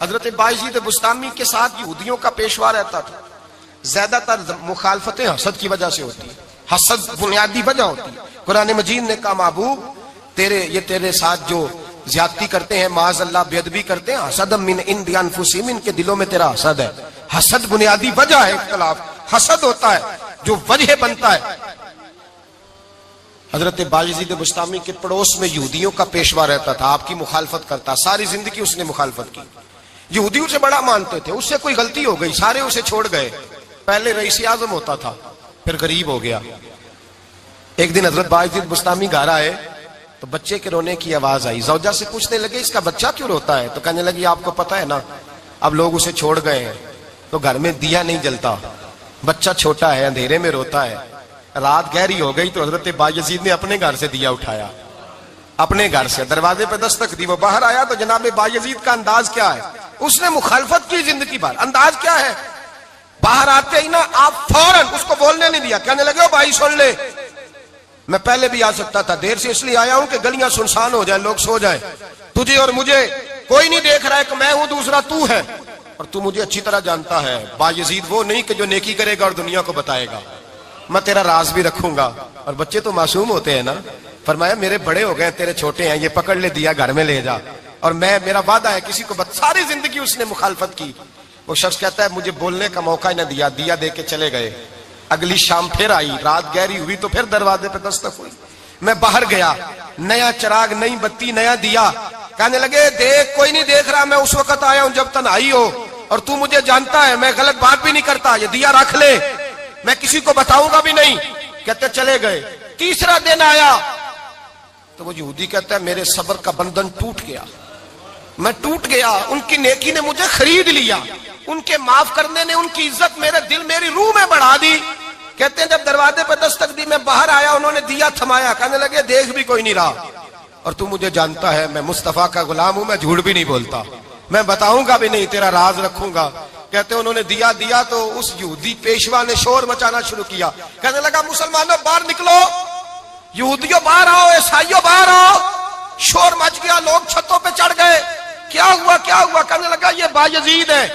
حضرت بایزید بستامی کے ساتھ یہودیوں کا پیشوا رہتا تھا. زیادہ تر مخالفتیں حسد کی وجہ سے ہوتی ہیں. حسد بنیادی وجہ ہوتی ہے. قرآن مجید نے کہا محبوب تیرے ساتھ جو زیادتی کرتے ہیں، معاذ اللہ بے ادبی کرتے ہیں، حسد من عند انفسہم، ان کے دلوں میں تیرا حسد ہے. حسد بنیادی وجہ ہے اختلاف. حسد ہوتا ہے جو وجہ بنتا ہے. حضرت بایزید بستامی کے پڑوس میں یہودیوں کا پیشوا رہتا تھا، آپ کی مخالفت کرتا. ساری زندگی اس نے مخالفت کی. یہودیوں سے بڑا مانتے تھے. اس سے کوئی غلطی ہو گئی، سارے اسے چھوڑ گئے. پہلے رئیس اعظم ہوتا تھا، پھر غریب ہو گیا. ایک دن حضرت بایزید بستامی گھر آئے تو بچے کے رونے کی آواز آئی. زوجہ سے پوچھنے لگے اس کا بچہ کیوں روتا ہے؟ تو کہنے لگی آپ کو پتا ہے نا اب لوگ اسے چھوڑ گئے ہیں تو گھر میں دیا نہیں جلتا، بچہ چھوٹا ہے اندھیرے میں روتا ہے. رات گہری ہو گئی تو حضرت بایزید نے اپنے گھر سے دیا اٹھایا، اپنے گھر سے دروازے پہ دستک دی. وہ باہر آیا تو جناب بایزید کا انداز کیا ہے؟ اس نے مخالفت کی زندگی بھر. انداز کیا ہے؟ باہر آتے ہی نا آپ فوراً اس کو بولنے نہیں دیا. کہنے لگے بھائی سن لے، میں پہلے بھی آ سکتا تھا، دیر سے اس لیے آیا ہوں کہ گلیاں سنسان ہو جائیں، لوگ سو جائیں. تجھے اور مجھے کوئی نہیں دیکھ رہا ہے کہ میں ہوں دوسرا تو ہے، اور تو مجھے اچھی طرح جانتا ہے. بایزید وہ نہیں کہ جو نیکی کرے گا اور دنیا کو بتائے گا. میں تیرا راز بھی رکھوں گا. اور بچے تو معصوم ہوتے ہیں نا. فرمایا میرے بڑے ہو گئے، تیرے چھوٹے ہیں، یہ پکڑ لے دیا گھر میں لے جا، اور میرا وعدہ ہے کسی کو ساری زندگی اس نے مخالفت کی. وہ شخص کہتا ہے مجھے بولنے کا موقع ہی نہ دیا، دیا دے کے چلے گئے. اگلی شام پھر آئی، رات گہری ہوئی تو پھر دروازے پہ دستک ہوئی. میں باہر گیا، نیا چراغ، نئی بتی، نیا دیا. کہنے لگے دیکھ کوئی نہیں دیکھ رہا، میں اس وقت آیا ہوں جب تنہائی ہو، اور تو مجھے جانتا ہے میں غلط بات بھی نہیں کرتا، یہ دیا رکھ لے، میں کسی کو بتاؤں گا بھی نہیں. کہتے چلے گئے. تیسرا دن آیا تو وہ یہودی کہتا ہے میرے صبر کا بندھن ٹوٹ گیا، میں ٹوٹ گیا. ان کی نیکی نے مجھے خرید لیا، ان کے معاف کرنے نے ان کی عزت میرے دل میری روح میں بڑھا دی. کہتے ہیں جب دروازے پہ دستک دی میں باہر آیا، انہوں نے دیا تھمایا. کہنے لگے دیکھ بھی کوئی نہیں رہا، اور تو مجھے جانتا ہے میں مصطفیٰ کا غلام ہوں، میں جھوٹ بھی نہیں بولتا، میں بتاؤں گا بھی نہیں، تیرا راز رکھوں گا. کہتے ہیں انہوں نے دیا تو اس یہودی پیشوا نے شور مچانا شروع کیا. کہنے لگا مسلمانوں باہر نکلو، یہودیوں باہر آؤ، عیسائیوں باہر آؤ. شور مچ گیا، لوگ چھتوں پہ چڑھ گئے. کیا ہوا کیا ہوا؟ کہنے لگا یہ بایزید ہے،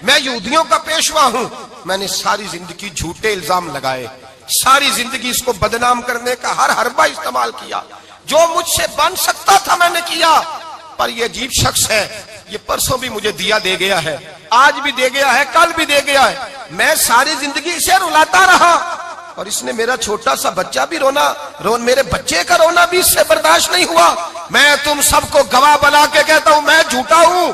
میں یہودیوں کا پیشوا ہوں. میں نے ساری زندگی جھوٹے الزام لگائے، ساری زندگی اس کو بدنام کرنے کا ہر حربہ استعمال کیا، جو مجھ سے بن سکتا تھا میں نے کیا. پر یہ عجیب شخص ہے، یہ پرسوں بھی مجھے دیا دے گیا ہے، آج بھی دے گیا ہے، کل بھی دے گیا ہے. میں ساری زندگی اسے رلاتا رہا، اور اس نے میرا چھوٹا سا بچہ بھی میرے بچے کا رونا بھی اس سے برداشت نہیں ہوا. میں تم سب کو گواہ بنا کے کہتا ہوں میں جھوٹا ہوں،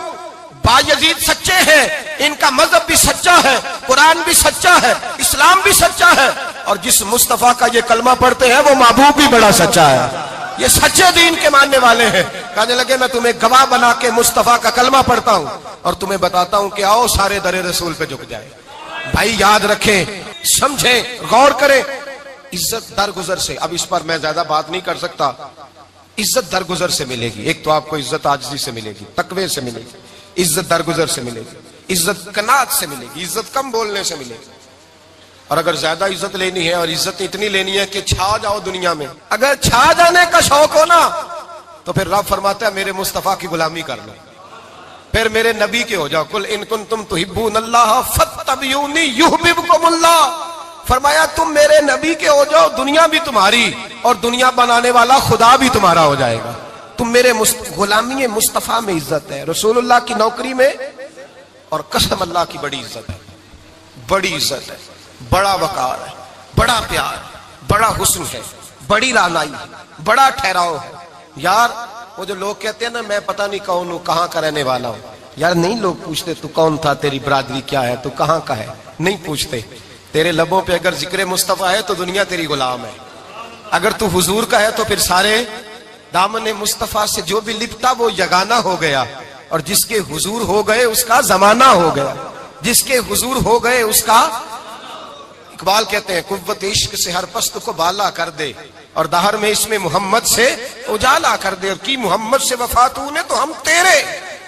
بایزید سچے ہیں، ان کا مذہب بھی سچا ہے، قرآن بھی سچا ہے، اسلام بھی سچا ہے، اور جس مصطفیٰ کا یہ کلمہ پڑھتے ہیں وہ محبوب بھی بڑا سچا ہے. یہ سچے دین کے ماننے والے ہیں. کہنے لگے میں تمہیں گواہ بنا کے مصطفیٰ کا کلمہ پڑھتا ہوں اور تمہیں بتاتا ہوں کہ آؤ سارے در رسول پہ جھک جائے. بھائی یاد رکھیں، سمجھیں، غور کریں. عزت درگزر سے، اب اس پر میں زیادہ بات نہیں کر سکتا. عزت درگزر سے ملے گی. ایک تو آپ کو عزت عاجزی سے ملے گی، تقوی سے ملے گی، عزت درگزر سے ملے گی، عزت قناعت سے ملے گی، عزت کم بولنے سے ملے گی. اور اگر زیادہ عزت لینی ہے اور عزت اتنی لینی ہے کہ چھا جاؤ دنیا میں، اگر چھا جانے کا شوق ہو نا تو پھر رب فرماتا ہے میرے مصطفیٰ کی غلامی کر لو، پھر میرے نبی کے ہو جاؤ. قل ان کنتم تحبون اللہ فاتبعونی یحببکم اللہ. فرمایا تم میرے نبی کے ہو جاؤ، دنیا بھی تمہاری اور دنیا بنانے والا خدا بھی تمہارا ہو جائے گا. تم میرے غلامی مصطفیٰ میں عزت ہے، رسول اللہ کی نوکری میں، اور قسم اللہ کی بڑی عزت ہے، بڑی عزت ہے، بڑا وقار ہے، بڑا پیار، بڑا حسن ہے، بڑی رعنائی ہے، بڑا ٹھہراؤ ہے. یار وہ جو لوگ کہتے ہیں نا میں پتہ نہیں کون ہوں، کہاں کا رہنے والا ہوں، یار نہیں لوگ پوچھتے تو کون تھا، تیری برادری کیا ہے، تو کہاں کا ہے، نہیں پوچھتے. تیرے لبوں پہ اگر ذکر مصطفیٰ ہے تو دنیا تیری غلام ہے. اگر تو حضور کا ہے تو پھر سارے دامن مصطفیٰ سے جو بھی لپٹا وہ یگانہ ہو گیا، اور جس کے حضور ہو گئے اس کا زمانہ ہو گیا، جس کے حضور ہو گئے اس کا. اقبال کہتے ہیں قوت عشق سے ہر پست کو بالا کر دے، اور دہر میں اس میں محمد سے اجالا کر دے. اور کی محمد سے وفا تو نے تو ہم تیرے،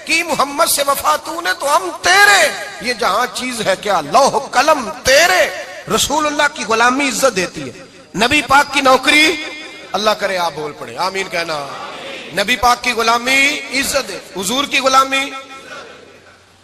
کی محمد سے وفا تو نے تو ہم تیرے. یہ جہاں چیز ہے کیا لوح قلم تیرے. رسول اللہ کی غلامی عزت دیتی ہے، نبی پاک کی نوکری، اللہ کرے آپ بول پڑے آمین کہنا. نبی پاک کی غلامی عزت ہے، حضور کی غلامی.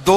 2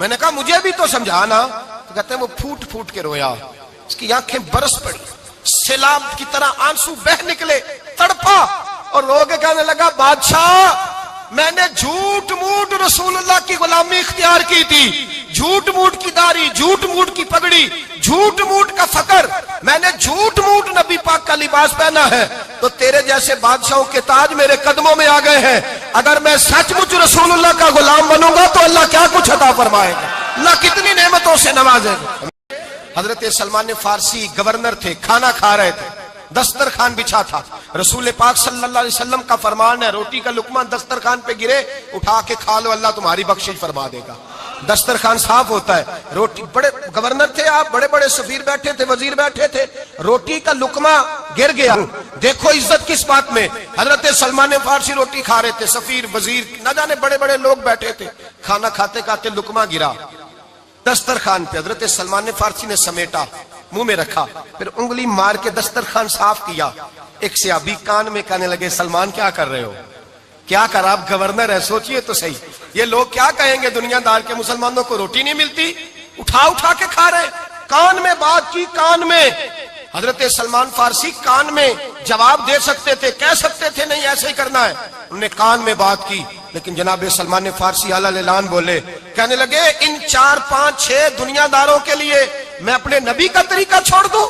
میں نے کہا مجھے بھی تو سمجھانا. تو کہتے ہیں وہ پھوٹ پھوٹ کے رویا, اس کی آنکھیں برس پڑی, سیلاب کی طرح آنسو بہ نکلے, تڑپا اور رو کے کہنے لگا بادشاہ میں نے جھوٹ موٹ رسول اللہ کی غلامی اختیار کی تھی, جھوٹ موٹ کی داڑھی, جھوٹ موٹ کی پگڑی, جھوٹ موٹ کا فقر, میں نے جھوٹ موٹ نبی پاک کا لباس پہنا ہے, تو تیرے جیسے بادشاہوں کے تاج میرے قدموں میں آ گئے ہیں. اگر میں سچ مچ رسول اللہ کا غلام بنوں گا تو اللہ کیا کچھ عطا فرمائے گا, اللہ کتنی نعمتوں سے نوازے گا. حضرت سلمان فارسی گورنر تھے, کھانا کھا رہے تھے, دسترخوان بچھا تھا. رسول پاک صلی اللہ علیہ وسلم کا فرمان ہے روٹی کا لقمہ دسترخوان پہ گرے اٹھا کے کھا لو, اللہ تمہاری بخشش فرما دے گا. دسترخوان صاف ہوتا ہے. روٹی, بڑے گورنر تھے آپ, بڑے بڑے سفیر بیٹھے تھے, وزیر بیٹھے تھے, روٹی کا لقمہ گر گیا. دیکھو عزت کس بات میں, حضرت سلمان فارسی روٹی کھا رہے تھے, سفیر وزیر نہ جانے بڑے بڑے لوگ بیٹھے تھے, کھانا کھاتے کھاتے لقمہ گرا دسترخوان پہ. حضرت سلمان فارسی نے سمیٹا, منہ میں رکھا, پھر انگلی مار کے دسترخوان صاف کیا. ایک صحابی کان میں کہنے لگے سلمان کیا کر رہے ہو, کیا کر, آپ گورنر ہے, سوچئے تو صحیح, یہ لوگ کیا کہیں گے دنیا دار کے مسلمانوں کو روٹی نہیں ملتی, اٹھا اٹھا کے کھا رہے. کان میں بات کی, کان میں. حضرت سلمان فارسی کان میں جواب دے سکتے تھے, کہہ سکتے تھے نہیں ایسے ہی کرنا ہے, انہوں نے کان میں بات کی. لیکن جناب سلمان فارسی اعلیٰ اعلان بولے, کہنے لگے ان 4 5 6 دنیا داروں کے لیے میں اپنے نبی کا طریقہ چھوڑ دوں,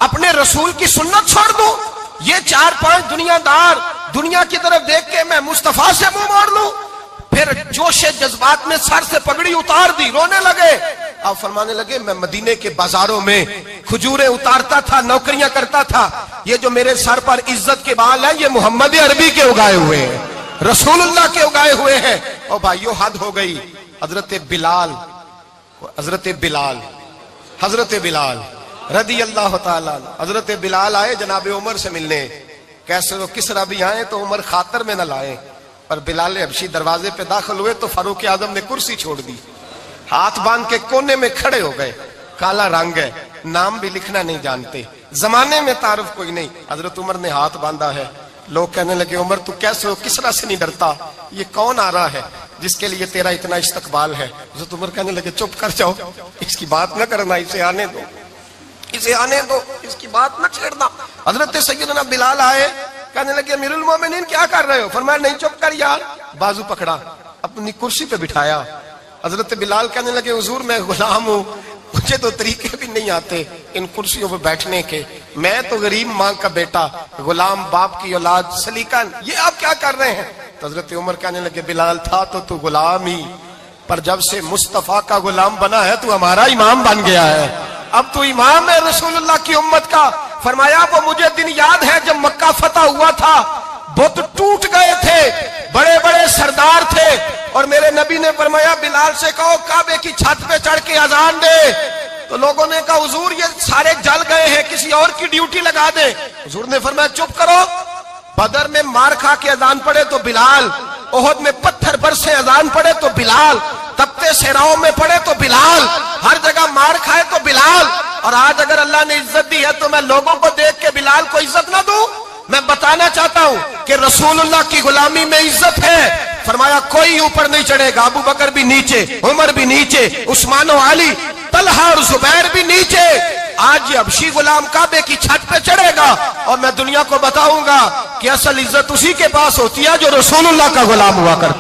اپنے رسول کی سنت چھوڑ دوں, یہ 4 5 دنیا دار دنیا کی طرف دیکھ کے میں مصطفیٰ سے منہ موڑ لوں. پھر جوش جذبات میں سر سے پگڑی اتار دی, رونے لگے. آپ فرمانے لگے میں مدینے کے بازاروں میں کھجوریں اتارتا تھا, نوکریاں کرتا تھا, یہ جو میرے سر پر عزت کے بال ہیں یہ محمد عربی کے اگائے ہوئے ہیں, رسول اللہ کے اگائے ہوئے ہیں. اور بھائیو حد ہو گئی. حضرت بلال رضی اللہ تعالیٰ, حضرت بلال آئے جناب عمر سے ملنے. کیسے وہ کسرا بھی آئے تو عمر خاطر میں نہ لائے, پر بلال حبشی دروازے پہ داخل ہوئے تو فاروق اعظم نے کرسی چھوڑ دی, ہاتھ باندھ کے کونے میں کھڑے ہو گئے. کالا رنگ ہے, نام بھی لکھنا نہیں جانتے, زمانے میں تعارف کوئی نہیں. حضرت عمر نے ہاتھ باندھا ہے. لوگ کہنے لگے عمر تو کیسے ہو, کسرا سے نہیں ڈرتا, یہ کون آ رہا ہے جس کے لیے تیرا اتنا استقبال ہے. حضرت عمر کہنے لگے چپ کر جاؤ, اس کی بات نہ کرنا, اسے آنے دو, اسے آنے دو, اس کی بات نہ چھیڑنا. حضرت سیدنا بلال آئے, کہنے لگے امیر المومنین کیا کر رہے ہو. فرمایا نہیں چپ کر یار, بازو پکڑا, اپنی کرسی پہ بٹھایا. حضرت بلال کہنے لگے حضور میں غلام ہوں, مجھے تو طریقے بھی نہیں آتے ان کرسیوں پہ بیٹھنے کے, میں تو غریب ماں کا بیٹا, غلام باپ کی اولاد, سلیقہ, یہ آپ کیا کر رہے ہیں. تو حضرت عمر کہنے لگے بلال تھا تو غلام ہی, پر جب سے مصطفیٰ کا غلام بنا ہے تو ہمارا امام بن گیا ہے, اب تو امام ہے رسول اللہ کی امت کا. فرمایا وہ مجھے دن یاد ہے جب مکہ فتح ہوا تھا, بت ٹوٹ گئے تھے, بڑے بڑے سردار تھے, اور میرے نبی نے فرمایا بلال سے کہو کعبے کی چھت پہ چڑھ کے اذان دے. تو لوگوں نے کہا حضور یہ سارے جل گئے ہیں, کسی اور کی ڈیوٹی لگا دے. حضور نے فرمایا چپ کرو, بدر میں مار کھا کے اذان پڑے تو بلال, احد میں پتھر برسے اذان پڑے تو بلال, تپتے صحراؤں میں پڑے تو بلال, ہر جگہ مار کھائے تو بلال. اور آج اگر اللہ نے عزت دی ہے تو میں لوگوں کو دیکھ کے بلال کو عزت نہ دوں. میں بتانا چاہتا ہوں کہ رسول اللہ کی غلامی میں عزت ہے. فرمایا کوئی اوپر نہیں چڑھے گا, ابو بکر بھی نیچے, عمر بھی نیچے, عثمان و علی, طلحہ اور زبیر بھی نیچے. آج یہ حبشی غلام کعبے کی چھت پہ چڑھے گا اور میں دنیا کو بتاؤں گا کہ اصل عزت اسی کے پاس ہوتی ہے جو رسول اللہ کا غلام ہوا کرتا.